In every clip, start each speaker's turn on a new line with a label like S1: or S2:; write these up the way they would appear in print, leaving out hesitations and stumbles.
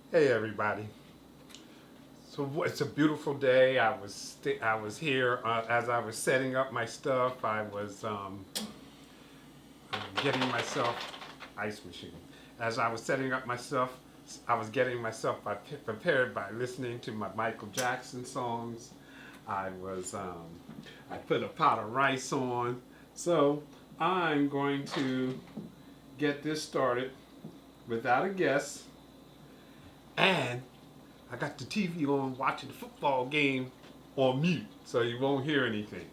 S1: Hey everybody. So it's a beautiful day. I was here as I was setting up my stuff. I was getting myself ice machine. As I was setting up my stuff, I was getting myself prepared by listening to my Michael Jackson songs. I was I put a pot of rice on. So I'm going to get this started without a guess. And I got the TV on watching the football game on mute, so you won't hear anything.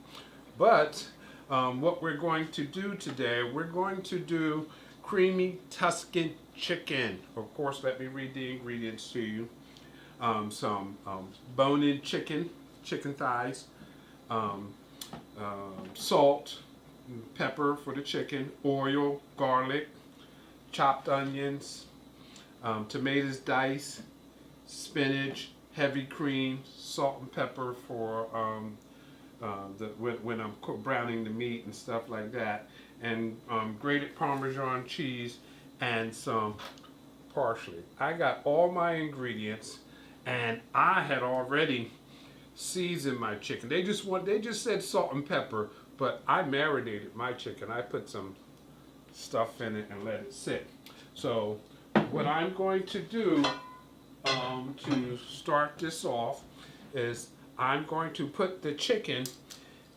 S1: But what we're going to do today, we're going to do creamy Tuscan chicken. Of course, let me read the ingredients to you. Some bone-in chicken thighs, um, salt, pepper for the chicken, oil, garlic, chopped onions, tomatoes diced, spinach, heavy cream, salt and pepper for when I'm browning the meat and stuff like that, and grated parmesan cheese and some parsley. I got all my ingredients, and I had already seasoned my chicken. They just said salt and pepper, but I marinated my chicken. I put some stuff in it and let it sit. So what I'm going to do to start this off is I'm going to put the chicken.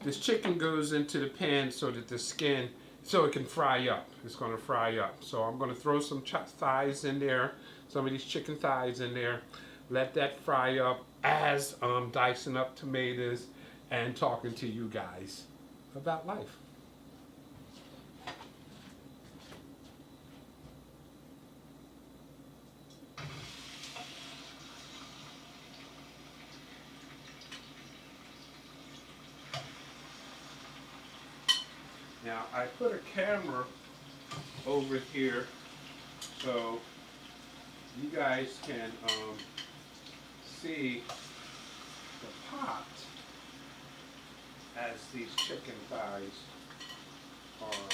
S1: This chicken goes into the pan so that the skin, so it can fry up. It's going to fry up. So I'm going to throw some chopped thighs in there, some of these chicken thighs in there. Let that fry up as I'm dicing up tomatoes and talking to you guys about life. Now I put a camera over here so you guys can see the pot as these chicken thighs are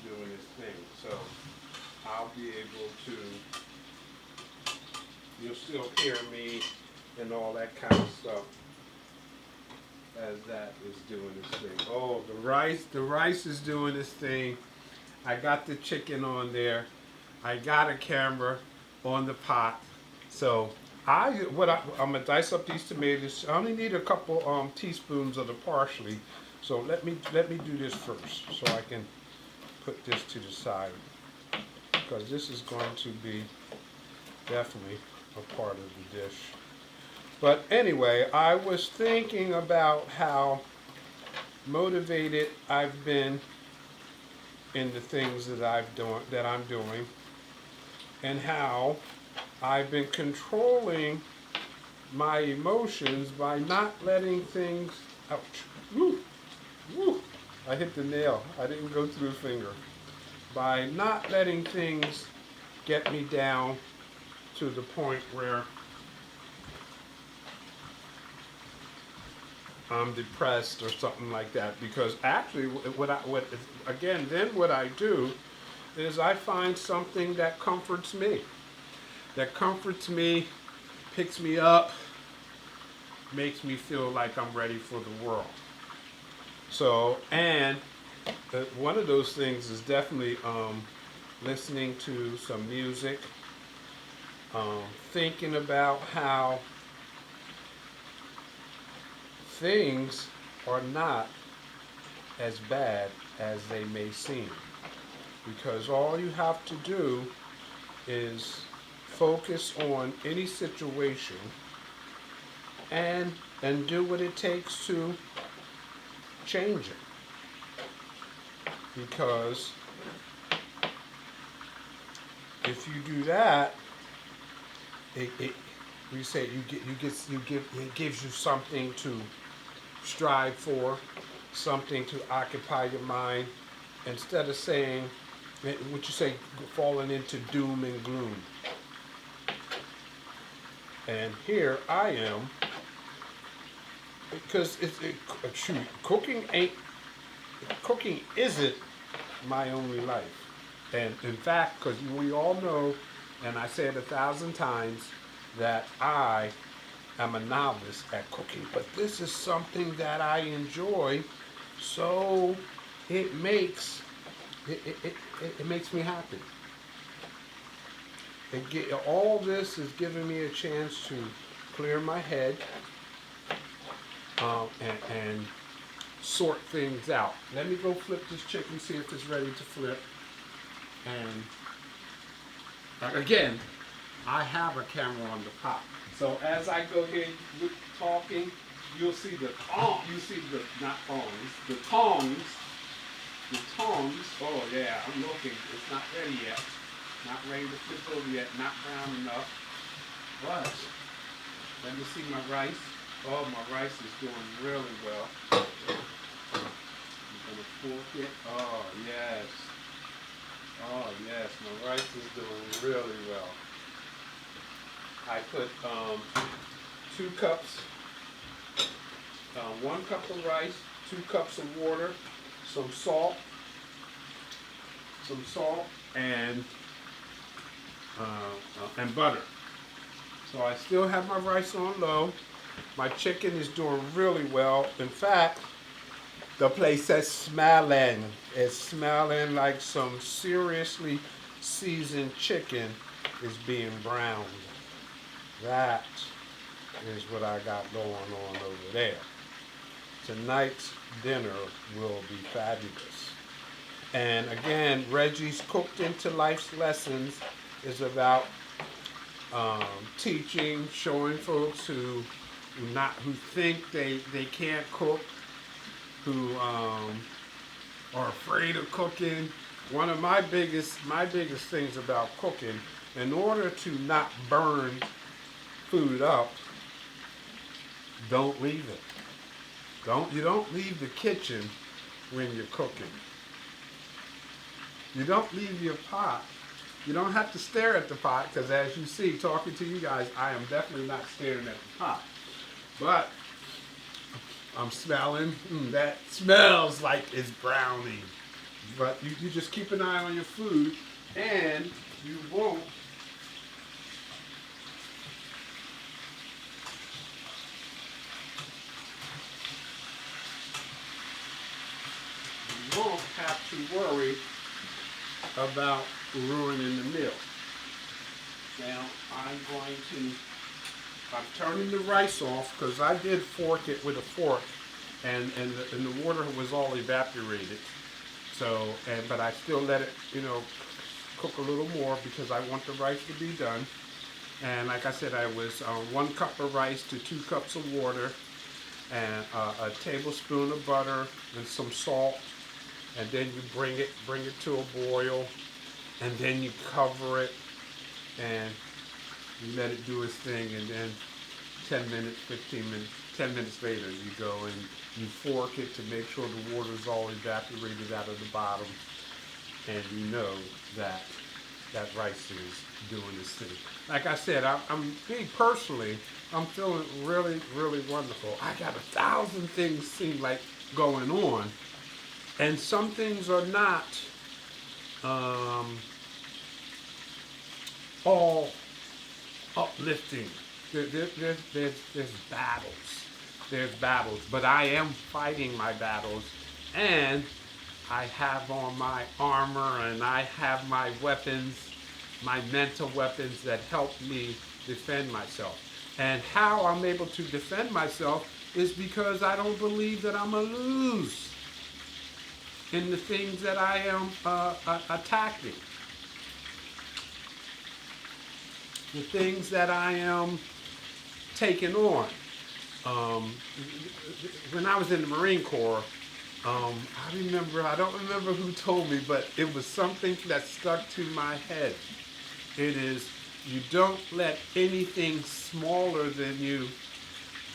S1: doing its thing. So I'll be able to, you'll still hear me and all that kind of stuff as that is doing its thing. Oh, the rice is doing its thing. I got the chicken on there. I got a camera on the pot. So I'm gonna dice up these tomatoes. I only need a couple teaspoons of the parsley. So let me do this first, so I can put this to the side, because this is going to be definitely a part of the dish. But anyway, I was thinking about how motivated I've been in the things that I'm doing, and how I've been controlling my emotions by not letting things, ouch, woo, woo, I hit the nail, I didn't go through the finger, by not letting things get me down to the point where I'm depressed or something like that. Because actually, what I do is I find something that comforts me. Picks me up, makes me feel like I'm ready for the world. So, and one of those things is definitely listening to some music, thinking about how things are not as bad as they may seem, because all you have to do is focus on any situation and do what it takes to change it. Because if you do that, it gives you something to strive for, something to occupy your mind, instead of saying, what you say, falling into doom and gloom. And here I am, because cooking isn't my only life. And in fact, because we all know And I said 1,000 times that I am a novice at cooking, but this is something that I enjoy, so it makes it makes me happy. All this is giving me a chance to clear my head and sort things out. Let me go flip this chicken, see if it's ready to flip. And again, I have a camera on the pot. So as I go here talking, you'll see the not tongs, the tongs. The tongs, oh yeah, I'm looking. It's not ready yet. Not ready to flip over yet. Not brown enough. But let me see my rice. Oh, my rice is doing really well. I'm gonna fork it. Oh yes. Oh yes, my rice is doing really well. I put 2 cups, 1 cup of rice, 2 cups of water, some salt, and butter. So I still have my rice on low. My chicken is doing really well. In fact, the place is smelling. It's smelling like some seriously seasoned chicken is being browned. That is what I got going on over there. Tonight's dinner will be fabulous. And again, Reggie's Cooked Into Life's Lessons is about teaching, showing folks who think they can't cook, who are afraid of cooking. One of my biggest things about cooking, in order to not burn food up, don't leave it. You don't leave the kitchen when you're cooking. You don't leave your pot. You don't have to stare at the pot, because as you see, talking to you guys, I am definitely not staring at the pot. But I'm smelling, that smells like it's browning. But you just keep an eye on your food, and you won't have to worry about ruining the meal. Now I'm turning the rice off, because I did fork it with a fork, and the water was all evaporated. So, but I still let it, cook a little more, because I want the rice to be done. And like I said, I was 1 cup of rice to 2 cups of water, and a tablespoon of butter and some salt. And then you bring it to a boil, and then you cover it, and you let it do its thing, and then 10 minutes, 15 minutes, 10 minutes later, you go and you fork it to make sure the water's all evaporated out of the bottom, and you know that rice is doing its thing. Like I said, me personally, I'm feeling really, really wonderful. I got 1,000 things seem like going on. And some things are not all uplifting. There's battles. There's battles. But I am fighting my battles. And I have on my armor, and I have my weapons, my mental weapons that help me defend myself. And how I'm able to defend myself is because I don't believe that I'm going to lose in the things that I am attacking. The things that I am taking on. When I was in the Marine Corps, I don't remember who told me, but it was something that stuck to my head. It is, you don't let anything smaller than you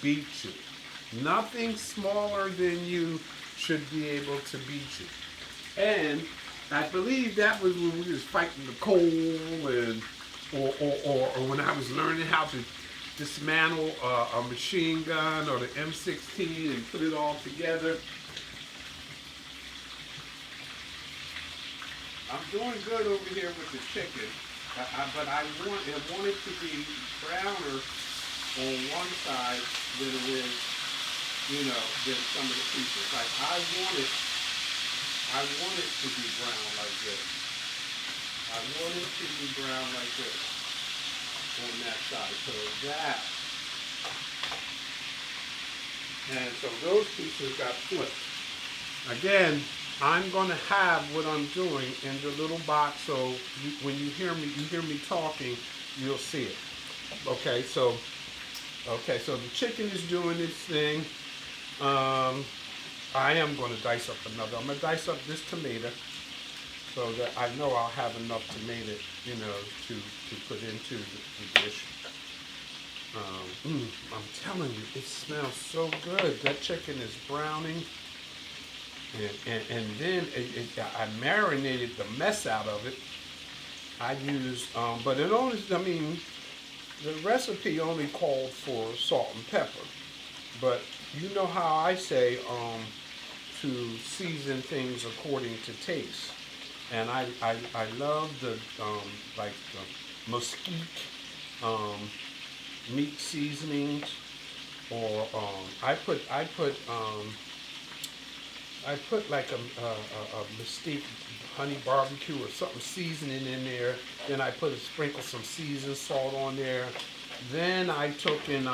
S1: beat you. Nothing smaller than you should be able to beat you. And I believe that was when we was fighting the coal, and or when I was learning how to dismantle a machine gun or the M16 and put it all together. I'm doing good over here with the chicken. But I want it to be browner on one side than it is, than some of the pieces. Like I want it to be brown like this. I want it to be brown like this on that side. So that, and so those pieces got flipped. Again, I'm going to have what I'm doing in the little box, so when you hear me talking, you'll see it. Okay, so the chicken is doing its thing. I am going to dice up another. I'm going to dice up this tomato so that I know I'll have enough tomato, to put into the dish. I'm telling you, it smells so good. That chicken is browning. And then I marinated the mess out of it. I used, but it only, the recipe only called for salt and pepper. But you know how I say to season things according to taste. And I love the the mesquite meat seasonings, or I put like a mesquite honey barbecue or something seasoning in there. Then I sprinkle some seasoned salt on there. Then I took and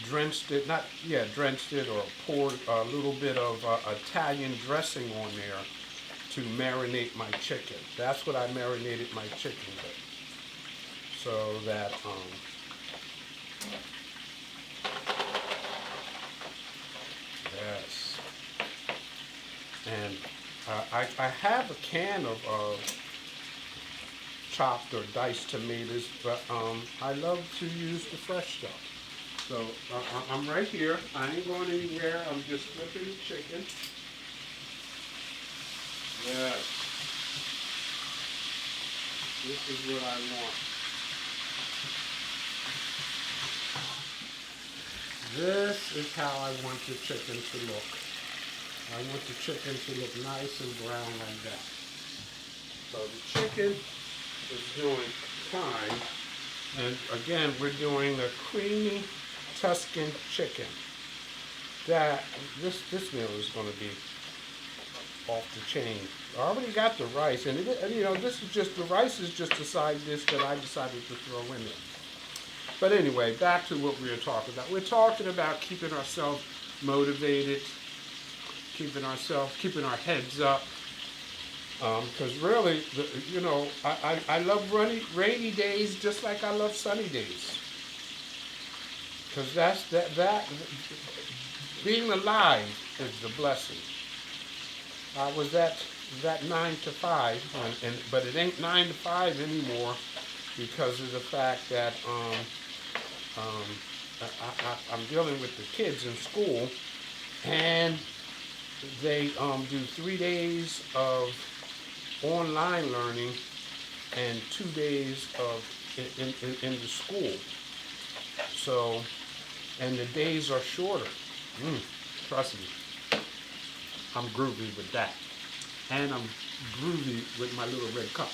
S1: drenched it or poured a little bit of Italian dressing on there to marinate my chicken. That's what I marinated my chicken with. So that yes. And I have a can of chopped or diced tomatoes, but I love to use the fresh stuff. So I'm right here. I ain't going anywhere. I'm just flipping the chicken. Yes. This is what I want. This is how I want the chicken to look. I want the chicken to look nice and brown like that. So the chicken is doing fine. And again, we're doing a creamy Tuscan chicken. This meal is going to be off the chain. I already got the rice, and this is just, the rice is just a side dish that I decided to throw in there. But anyway, back to what we were talking about. We're talking about keeping ourselves motivated, keeping our heads up. Because really, I love rainy days just like I love sunny days. Because that being alive is the blessing. I was at 9 to 5, but it ain't 9 to 5 anymore because of the fact that I'm dealing with the kids in school, and they do 3 days of online learning and 2 days of in the school. So, and the days are shorter. Trust me, I'm groovy with that, and I'm groovy with my little red cup.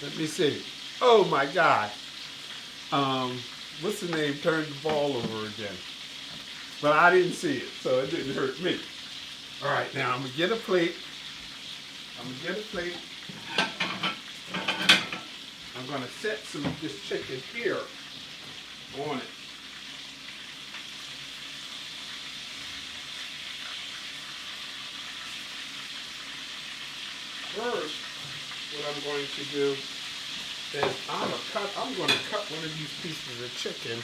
S1: Let me see. Oh my God. What's the name? Turned the ball over again. But I didn't see it, so it didn't hurt me. All right, now I'm gonna get a plate. I'm gonna set some of this chicken here on it. First, what I'm going to do is I'm going to cut one of these pieces of chicken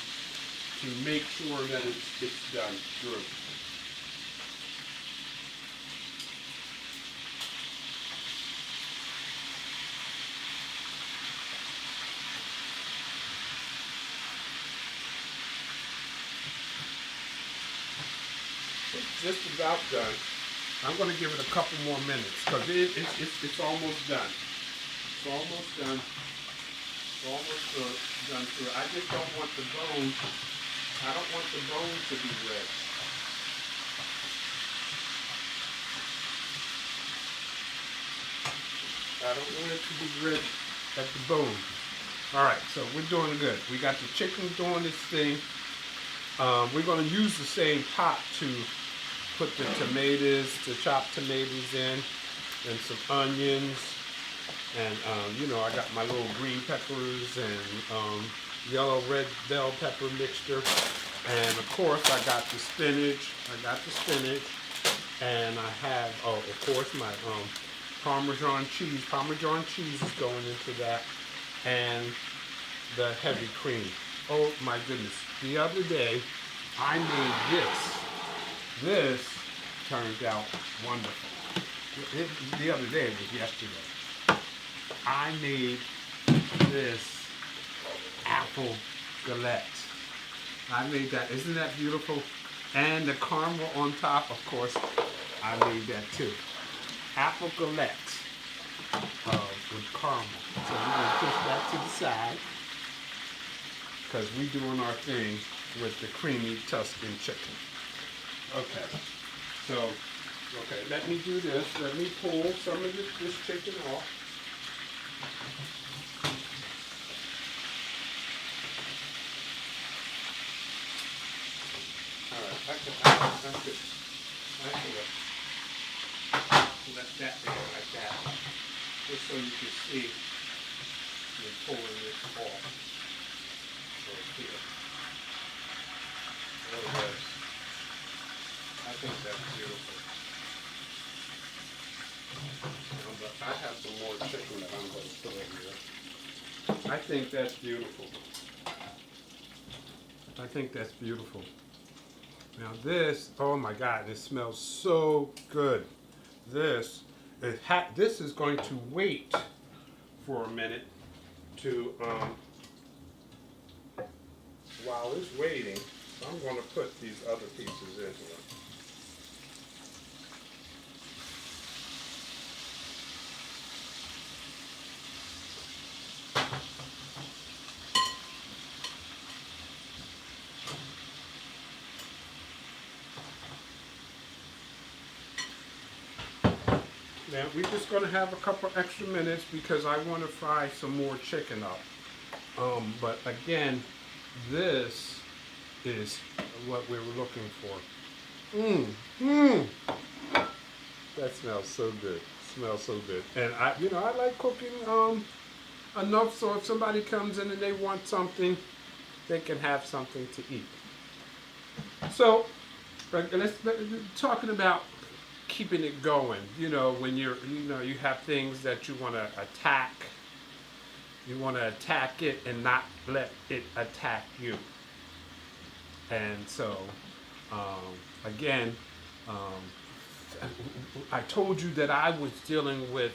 S1: to make sure that it's done through. It's just about done. I'm going to give it a couple more minutes because it's almost done. It's almost done. It's almost done through. I just don't want the bone. I don't want the bone to be red. I don't want it to be red at the bone. All right, so we're doing good. We got the chicken doing this thing. We're going to use the same pot to put the tomatoes, the chopped tomatoes in, and some onions. And, I got my little green peppers and yellow red bell pepper mixture. And, of course, I got the spinach. And I have, of course, my Parmesan cheese. Parmesan cheese is going into that. And the heavy cream. Oh, my goodness. The other day, I made this. This turned out wonderful. The other day was yesterday. I made this apple galette. I made that. Isn't that beautiful? And the caramel on top, of course, I made that too. Apple galette with caramel. So we're going to push that to the side because we're doing our thing with the Creamy Tuscan Chicken. Okay, let me do this. Let me pull some of this chicken off. All right, I can let that go like that, just so you can see me pulling this off right here. Otherwise, I think that's beautiful. But I have some more chicken that I'm going to put in here. I think that's beautiful. I think that's beautiful. Now this, oh my God, this smells so good. This is going to wait for a minute to, while it's waiting, I'm going to put these other pieces in here. Now we're just going to have a couple extra minutes because I want to fry some more chicken up. But again, this is what we were looking for. That smells so good. Smells so good. And I like cooking enough so if somebody comes in and they want something, they can have something to eat. So let's talking about keeping it going. When you have things that you want to attack. You want to attack it and not let it attack you. And so, again, I told you that I was dealing with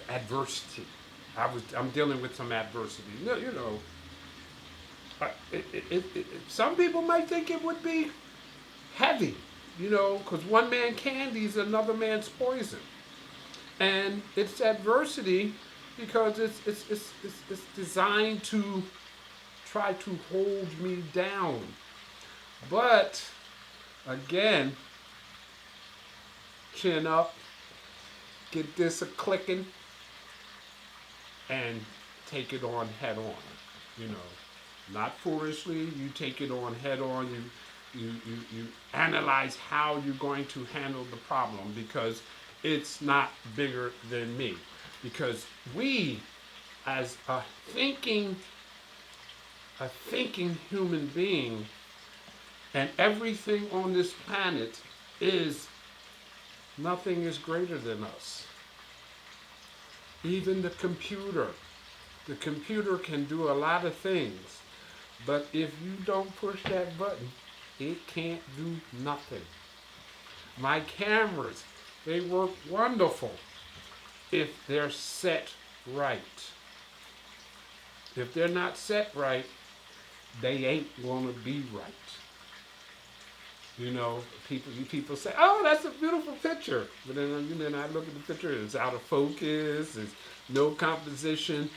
S1: adversity. I'm dealing with some adversity. Some people might think it would be heavy, because one man candy is another man's poison. And it's adversity because it's designed to try to hold me down. But again, chin up, get this a clicking, and take it on head on. Not foolishly. You take it on head on. You analyze how you're going to handle the problem because it's not bigger than me. Because we, as a thinking human being, and everything on this planet nothing is greater than us. Even the computer. The computer can do a lot of things, but if you don't push that button, it can't do nothing. My cameras, they work wonderful if they're set right. If they're not set right, they ain't gonna be right. People say, "Oh, that's a beautiful picture," but then I look at the picture, it's out of focus, there's no composition.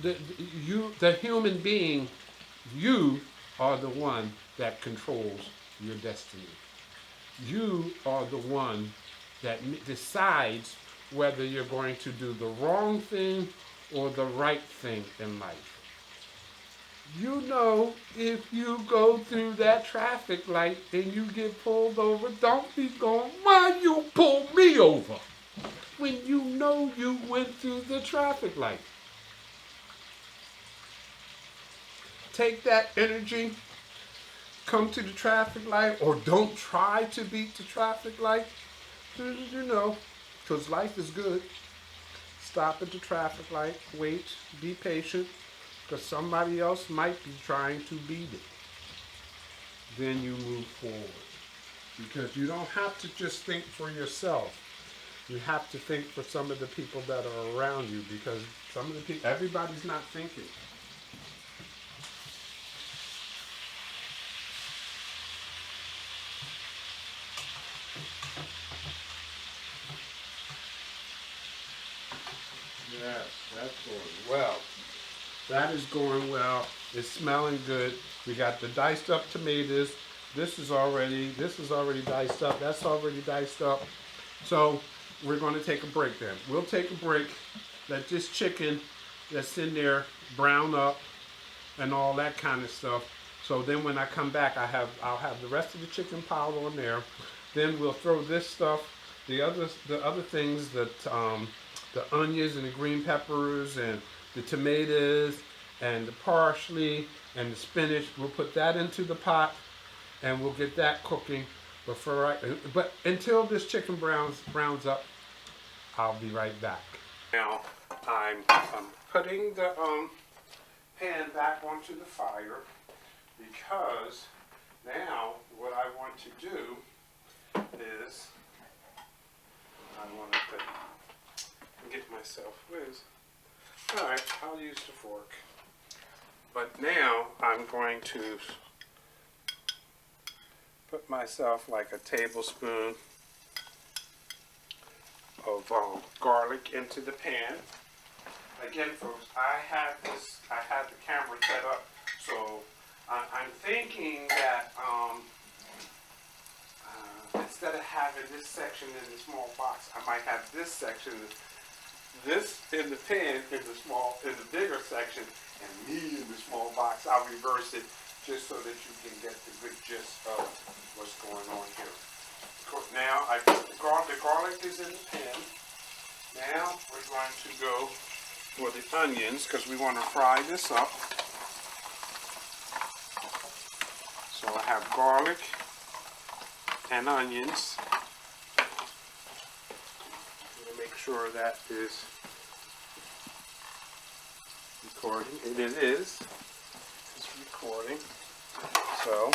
S1: The human being, you are the one that controls your destiny. You are the one that decides whether you're going to do the wrong thing or the right thing in life. You know, if you go through that traffic light and you get pulled over, don't be going, why you pull me over? When you know you went through the traffic light. Take that energy, come to the traffic light, or don't try to beat the traffic light. You know, because life is good. Stop at the traffic light, wait, be patient, because somebody else might be trying to beat it. Then you move forward. Because you don't have to just think for yourself. You have to think for some of the people that are around you, because some of the people, everybody's not thinking. Yes, that's going well. That is going well. It's smelling good. We got the diced up tomatoes. This is already diced up. That's already diced up. So we're going to take a break then. We'll take a break. Let this chicken that's in there brown up and all that kind of stuff. So then when I come back, I'll have the rest of the chicken piled on there. Then we'll throw this stuff, the other things that the onions and the green peppers and the tomatoes and the parsley and the spinach. We'll put that into the pot and we'll get that cooking. But until this chicken browns up, I'll be right back. Now I'm putting the pan back onto the fire because now what I want to do is I want to get myself whiz. Alright, I'll use the fork. But now I'm going to put myself like a tablespoon of garlic into the pan. Again, folks, I had the camera set up, so I'm thinking that instead of having this section in the small box, I might have this section, this in the pan in the bigger section, and me in the small box. I'll reverse it just so that you can get the good gist of what's going on here. Now I put the garlic is in the pan. Now we're going to go for the onions because we want to fry this up. So I have garlic and onions. I'm going to make sure that is recording. It is. It's recording. So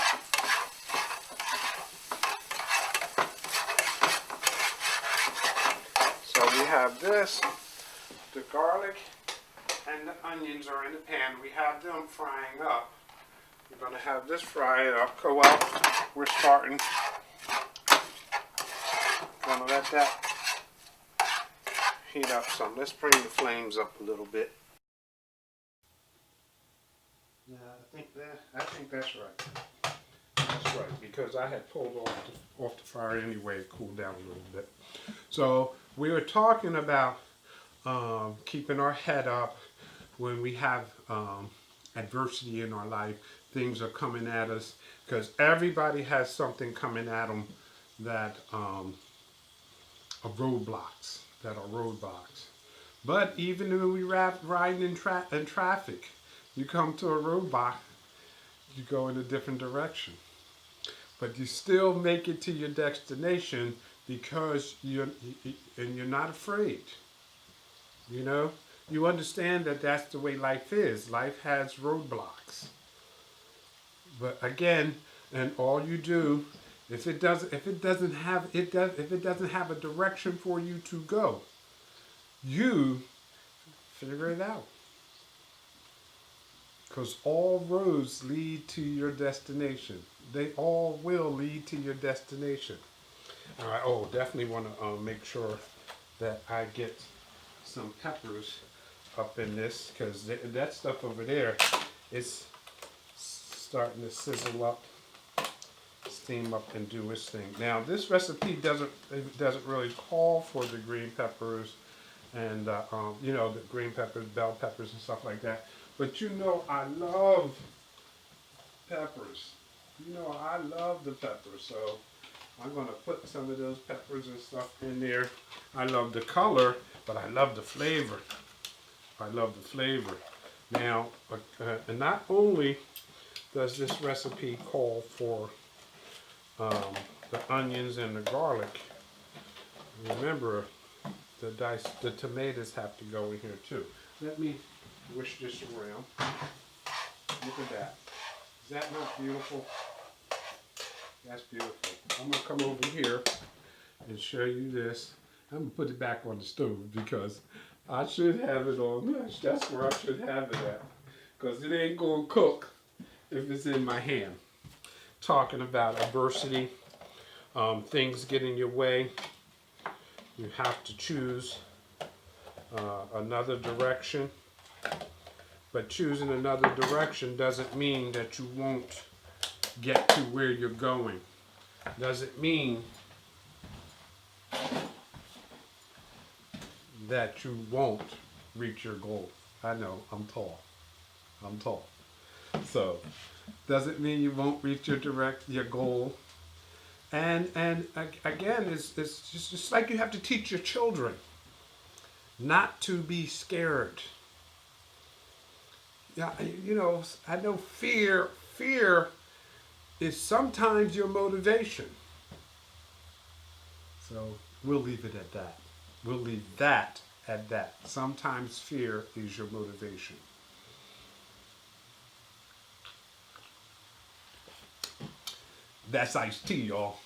S1: we have this. The garlic and the onions are in the pan. We have them frying up. We're going to have this fry up. Well, we're starting. Going to let that heat up some. Let's bring the flames up a little bit. Yeah, I think that's right. That's right, because I had pulled off the fire anyway. It cooled down a little bit. So we were talking about keeping our head up when we have adversity in our life. Things are coming at us because everybody has something coming at them that are roadblocks. But even when we riding in traffic, you come to a roadblock, you go in a different direction. But you still make it to your destination because you're not afraid. You know, you understand that that's the way life is. Life has roadblocks. But again, and all you do, if it doesn't have a direction for you to go, you figure it out. Because all roads lead to your destination. They all will lead to your destination. All right. Oh, definitely want to make sure that I get some peppers up in this because that stuff over there is starting to sizzle up. It's steam up and do its thing. Now this recipe doesn't really call for the green peppers and you know, the green peppers, bell peppers and stuff like that. But you know I love peppers. You know I love the peppers, so I'm going to put some of those peppers and stuff in there. I love the color, but I love the flavor. I love the flavor. Now, and not only does this recipe call for the onions and the garlic, remember the tomatoes have to go in here too. Let me wish this around. Look at that. Is that not beautiful? That's beautiful. I'm going to come over here and show you this. I'm going to put it back on the stove because I should have it on. That's where I should have it at. Because it ain't going to cook if it's in my hand. Talking about adversity, things get in your way. You have to choose another direction. But choosing another direction doesn't mean that you won't get to where you're going. Doesn't mean that you won't reach your goal. I know, I'm tall. I'm tall. So, doesn't mean you won't reach your goal. And again, it's just like you have to teach your children not to be scared. Yeah, you know, I know fear is sometimes your motivation. So we'll leave it at that. We'll leave that at that. Sometimes fear is your motivation. That's iced tea, y'all.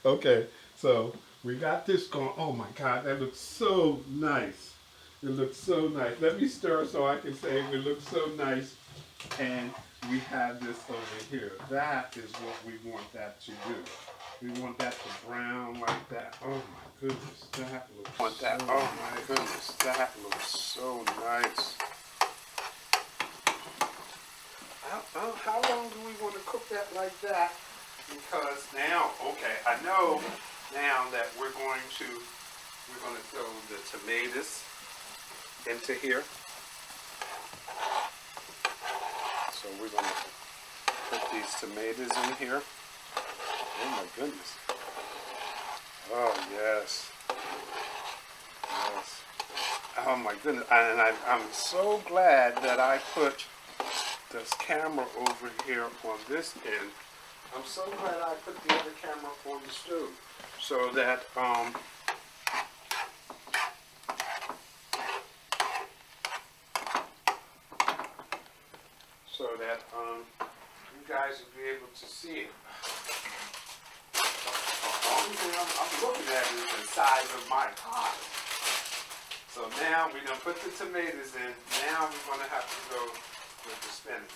S1: Okay, so we got this going. Oh my God, that looks so nice. It looks so nice. Let me stir so I can say it looks so nice. And we have this over here. That is what we want that to do. We want that to brown like that. Oh my goodness, that looks want that. So oh my goodness, that looks so nice. How long do we want to cook that like that? Because now, okay, I know now that we're going to throw the tomatoes into here. So we're going to put these tomatoes in here. Oh my goodness. Oh yes. Yes. Oh my goodness. And I'm so glad that I put this camera over here on this end. I'm so glad I put the other camera on the stove so that you guys will be able to see it. The only thing I'm looking at is the size of my pot. So now we're going to put the tomatoes in. Now we're going to have to go with the spinach.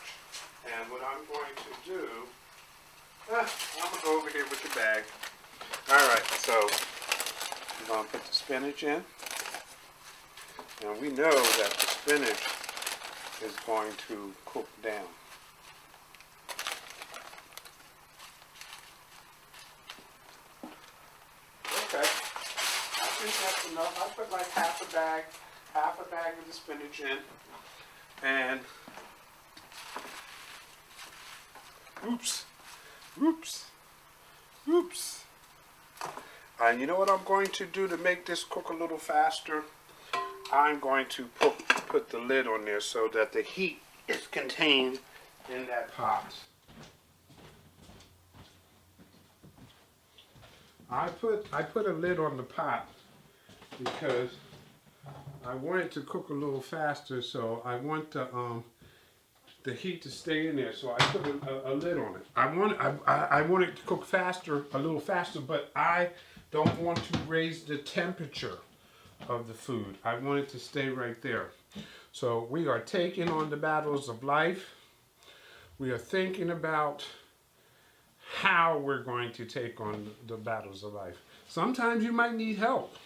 S1: And what I'm going to do, I'm going to go over here with the bag. Alright, so I'm going to put the spinach in. And we know that the spinach is going to cook down. Okay, I think that's enough. I put like half a bag of the spinach in. And oops. And you know what I'm going to do to make this cook a little faster? I'm going to put the lid on there so that the heat is contained in that pot. I put a lid on the pot because I want it to cook a little faster, so I want the heat to stay in there, so I put a lid on it. I want it to cook faster, a little faster, but I don't want to raise the temperature of the food. I want it to stay right there. So we are taking on the battles of life. We are thinking about how we're going to take on the battles of life. Sometimes you might need help.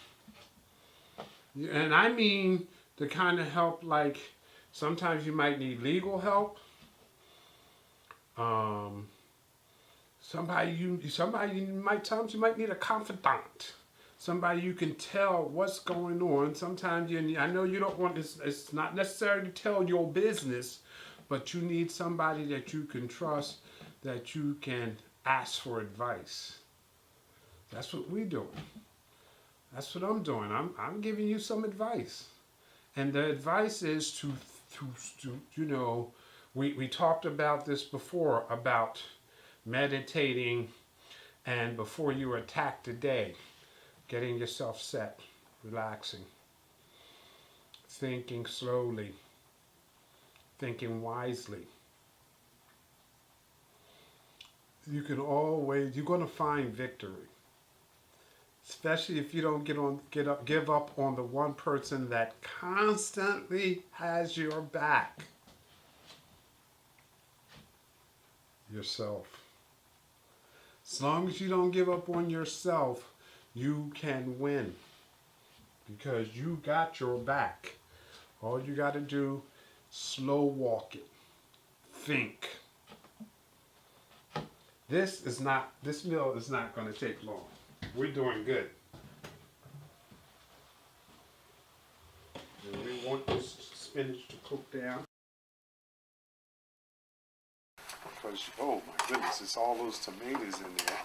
S1: And I mean the kind of help like sometimes you might need legal help. Somebody you might times you might need a confidant. Somebody you can tell what's going on. Sometimes I know you don't want it's not necessary to tell your business, but you need somebody that you can trust, that you can ask for advice. That's what we're doing. That's what I'm doing. I'm giving you some advice. And the advice is to we talked about this before, about meditating, and before you attack the day, getting yourself set, relaxing, thinking slowly, thinking wisely. You're going to find victory. Especially if you don't give up on the one person that constantly has your back. Yourself. As long as you don't give up on yourself, you can win. Because you got your back. All you got to do, slow walk it. Think. This meal is not going to take long. We're doing good. And we want this spinach to cook down. Because, oh my goodness, it's all those tomatoes in there.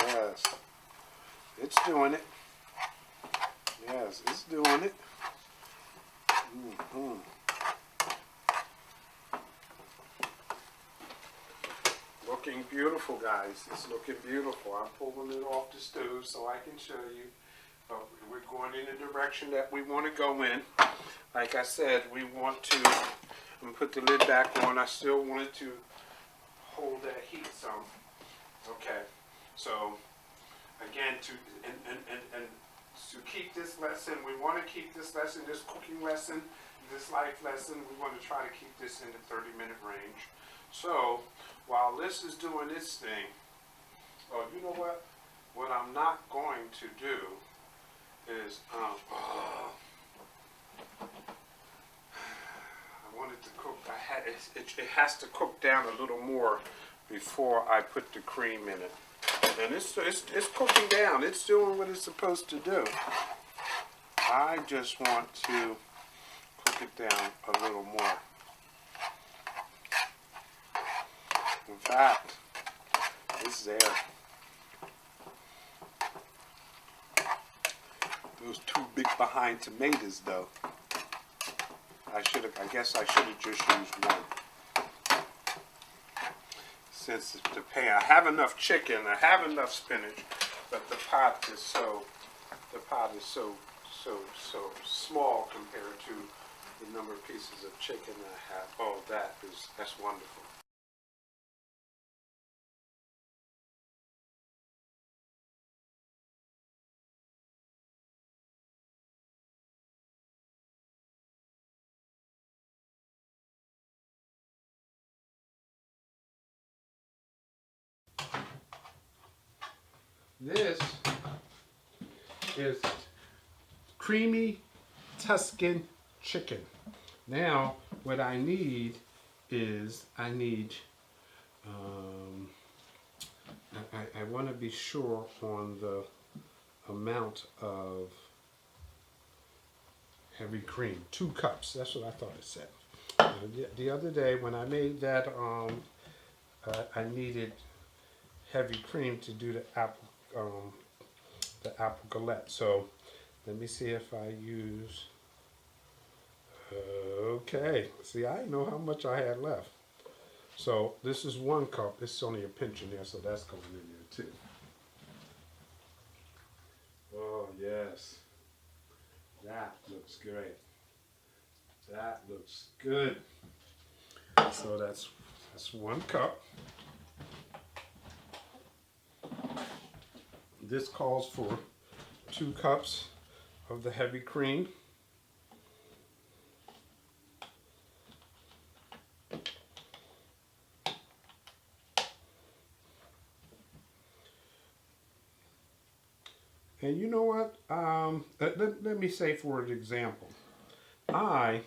S1: Yes, it's doing it. Yes, it's doing it. Looking beautiful, guys. It's looking beautiful. I'm pulling it off the stove so I can show you. But we're going in the direction that we want to go in. Like I said, we want to. I'm gonna put the lid back on. I still wanted to hold that heat some. Okay, so again, to keep this lesson, we want to keep this lesson, this cooking lesson, this life lesson, we want to try to keep this in the 30-minute range. So while this is doing its thing, oh, you know what? What I'm not going to do is I wanted to cook. It has to cook down a little more before I put the cream in it. And it's cooking down. It's doing what it's supposed to do. I just want to cook it down a little more. In fact, it's there. Those two big behind tomatoes, though. I guess I should have just used one. Since the pan, I have enough chicken, I have enough spinach, but the pot is so small compared to the number of pieces of chicken I have. Oh, that's wonderful. This is Creamy Tuscan Chicken. Now, what I need is, I want to be sure on the amount of heavy cream. 2 cups, that's what I thought it said. The other day when I made that, I needed heavy cream to do the apple galette. So let me see if I use. Okay, see, I didn't know how much I had left. So this is 1 cup. This is only a pinch in there, so that's going in there too. Oh yes, that looks great. That looks good. So that's 1 cup. This calls for 2 cups of the heavy cream. And you know what? Let me say for an example, I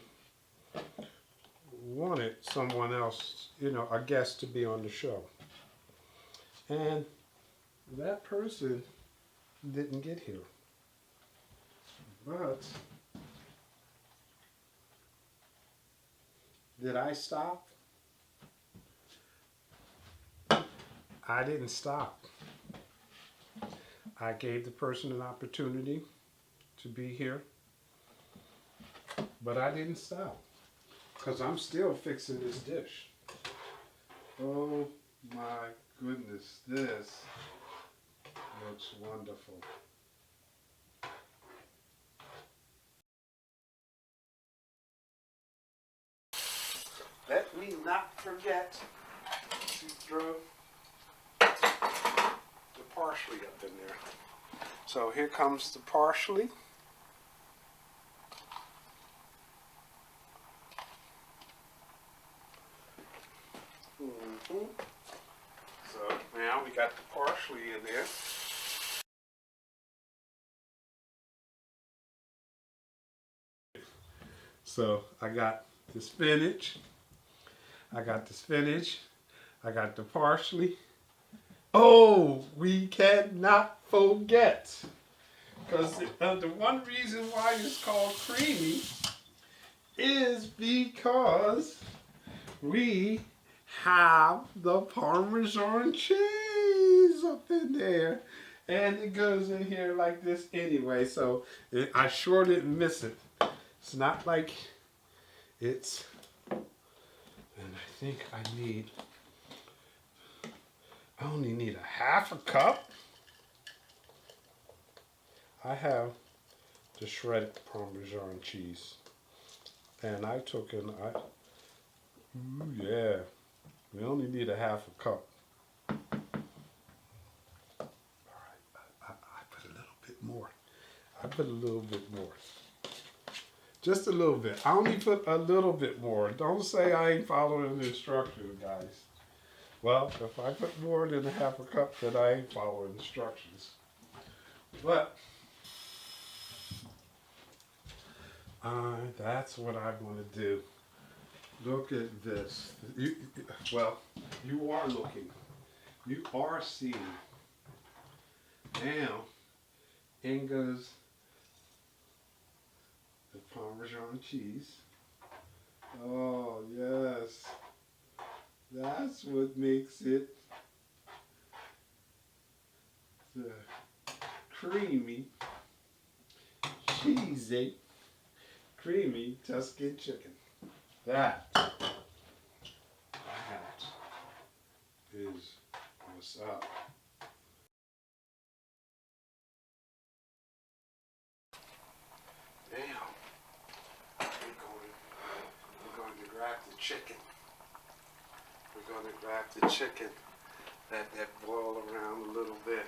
S1: wanted someone else, a guest to be on the show. And that person didn't get here. But did I stop? I didn't stop. I gave the person an opportunity to be here, but I didn't stop because I'm still fixing this dish. Oh my goodness, this looks wonderful. Let me not forget to throw the parsley up in there. So here comes the parsley. So now we got the parsley in there. So I got the spinach. I got the parsley. Oh, we cannot forget, because the one reason why it's called creamy is because we have the parmesan cheese up in there, and it goes in here like this anyway, so I sure didn't miss it. It's not like it's, and I think I only need a half a cup. I have the shredded parmesan cheese, and I took in, yeah, we only need a half a cup. All right, I put a little bit more. I put a little bit more. Just a little bit. I only put a little bit more. Don't say I ain't following the instructions, guys. Well, if I put more than a half a cup, then I ain't following instructions. But that's what I want to do. Look at this. You are looking. You are seeing. Now, in goes the Parmesan cheese. Oh, yes. That's what makes it the creamy, cheesy, creamy Tuscan chicken. That is what's up. Now, we're going to grab the chicken. We're going to grab the chicken, let that boil around a little bit.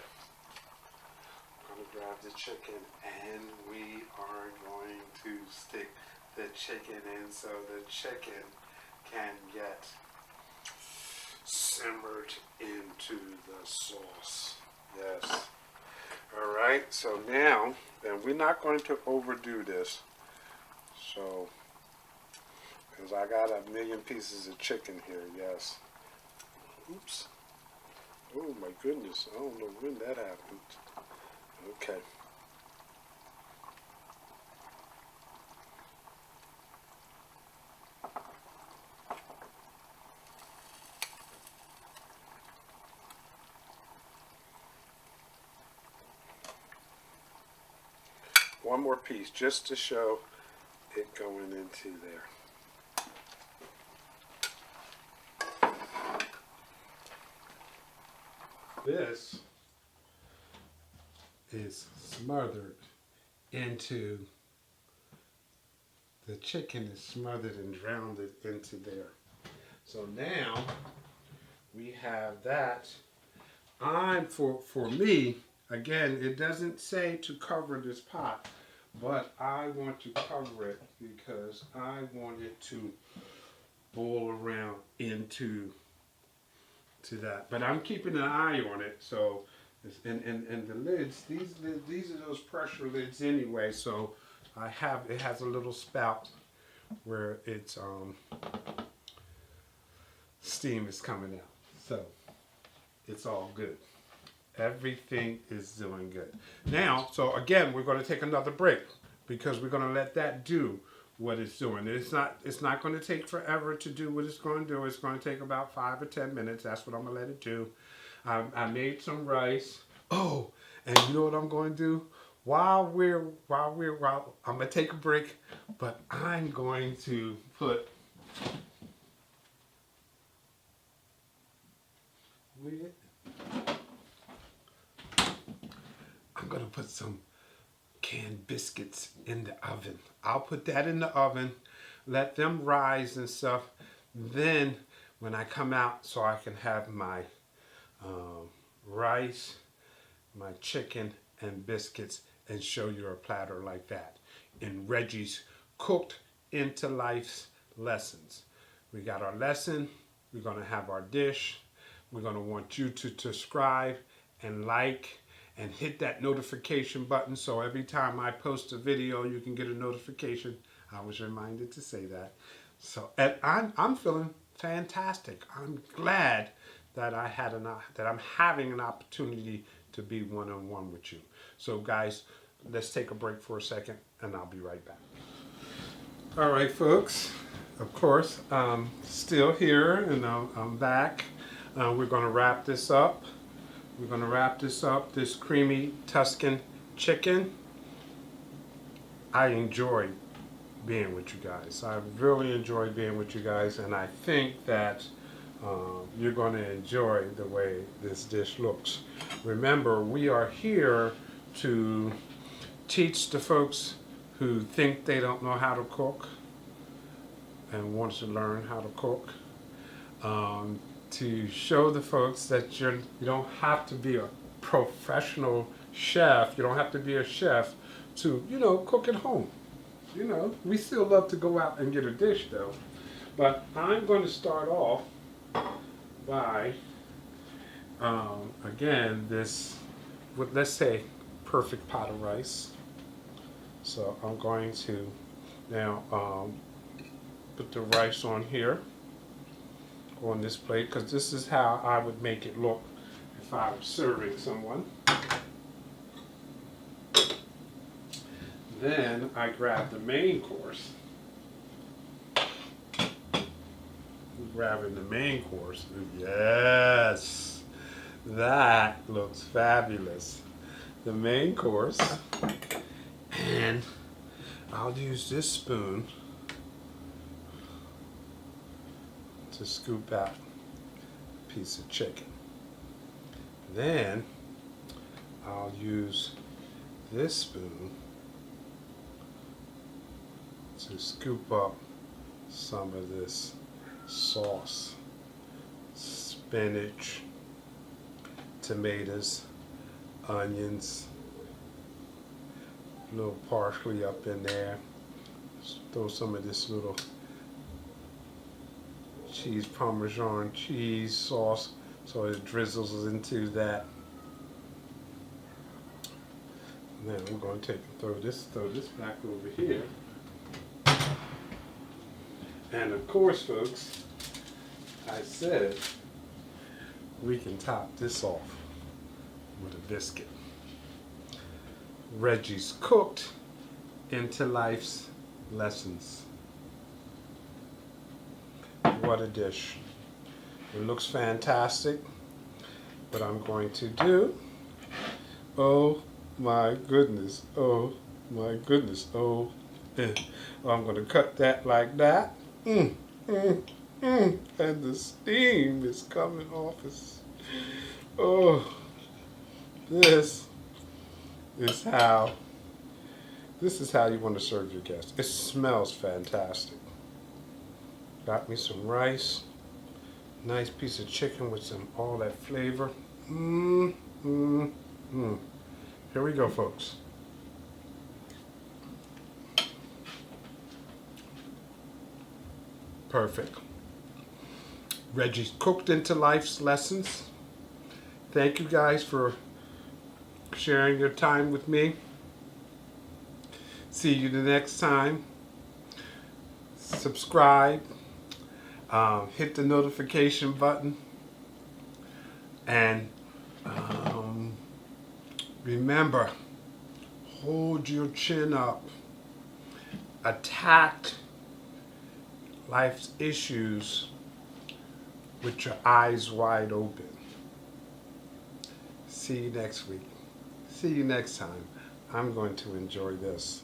S1: We're going to grab the chicken, and we are going to stick the chicken in so the chicken can get simmered into the sauce. Yes. All right, so now, and we're not going to overdo this. So, because I got a million pieces of chicken here, yes. Oops. Oh my goodness, I don't know when that happened. Okay. One more piece just to show it going into there. This is smothered into, the chicken is smothered and drowned into there. So now we have that. For me, Again, it doesn't say to cover this pot, but I want to cover it because I want it to boil around into that. But I'm keeping an eye on it, so and the lids, these are those pressure lids anyway, so it has a little spout where it's steam is coming out. So it's all good. Everything is doing good. Now, so again, we're going to take another break because we're going to let that do what it's doing. It's not going to take forever to do what it's going to do. It's going to take about 5 or 10 minutes. That's what I'm going to let it do. I made some rice. Oh, and you know what I'm going to do? While I'm going to take a break, but I'm going to put some canned biscuits in the oven. I'll put that in the oven, let them rise and stuff. Then when I come out, so I can have my rice, my chicken, and biscuits, and show you a platter like that in Reggie's Cooked into Life's Lessons. We got our lesson. We're going to have our dish. We're going to want you to subscribe and like and hit that notification button so every time I post a video you can get a notification. I was reminded to say that. So, and I'm feeling fantastic. I'm glad that I'm having an opportunity to be one-on-one with you. So guys, let's take a break for a second and I'll be right back. All right, folks. Of course, I'm still here and I'm back. We're going to wrap this up. We're going to wrap this up, this Creamy Tuscan Chicken. I enjoy being with you guys. I really enjoy being with you guys, and I think that you're going to enjoy the way this dish looks. Remember, we are here to teach the folks who think they don't know how to cook and want to learn how to cook. To show the folks that you don't have to be a professional chef. You don't have to be a chef to, cook at home. We still love to go out and get a dish though. But I'm going to start off by, again, this, let's say, perfect pot of rice. So I'm going to now put the rice on here, on this plate, because this is how I would make it look if I was serving someone. Then I grab the main course. Grabbing the main course. Yes, that looks fabulous. The main course, and I'll use this spoon to scoop out a piece of chicken. Then I'll use this spoon to scoop up some of this sauce. Spinach, tomatoes, onions, a little parsley up in there. Throw some of this little cheese, parmesan cheese sauce, so it drizzles into that. And then we're going to throw this back over here. And of course, folks, I said we can top this off with a biscuit. Reggie's Cooked into Life's Lessons. What a dish. It looks fantastic. What I'm going to do, oh my goodness, oh my goodness, oh, I'm going to cut that like that. And the steam is coming off. Oh, this is how you want to serve your guests. It smells fantastic. Got me some rice, nice piece of chicken with all that flavor. Here we go, folks. Perfect. Reggie's Cooked Into Life's Lessons. Thank you guys for sharing your time with me. See you the next time. Subscribe. Hit the notification button. And remember, hold your chin up. Attack life's issues with your eyes wide open. See you next week. See you next time. I'm going to enjoy this.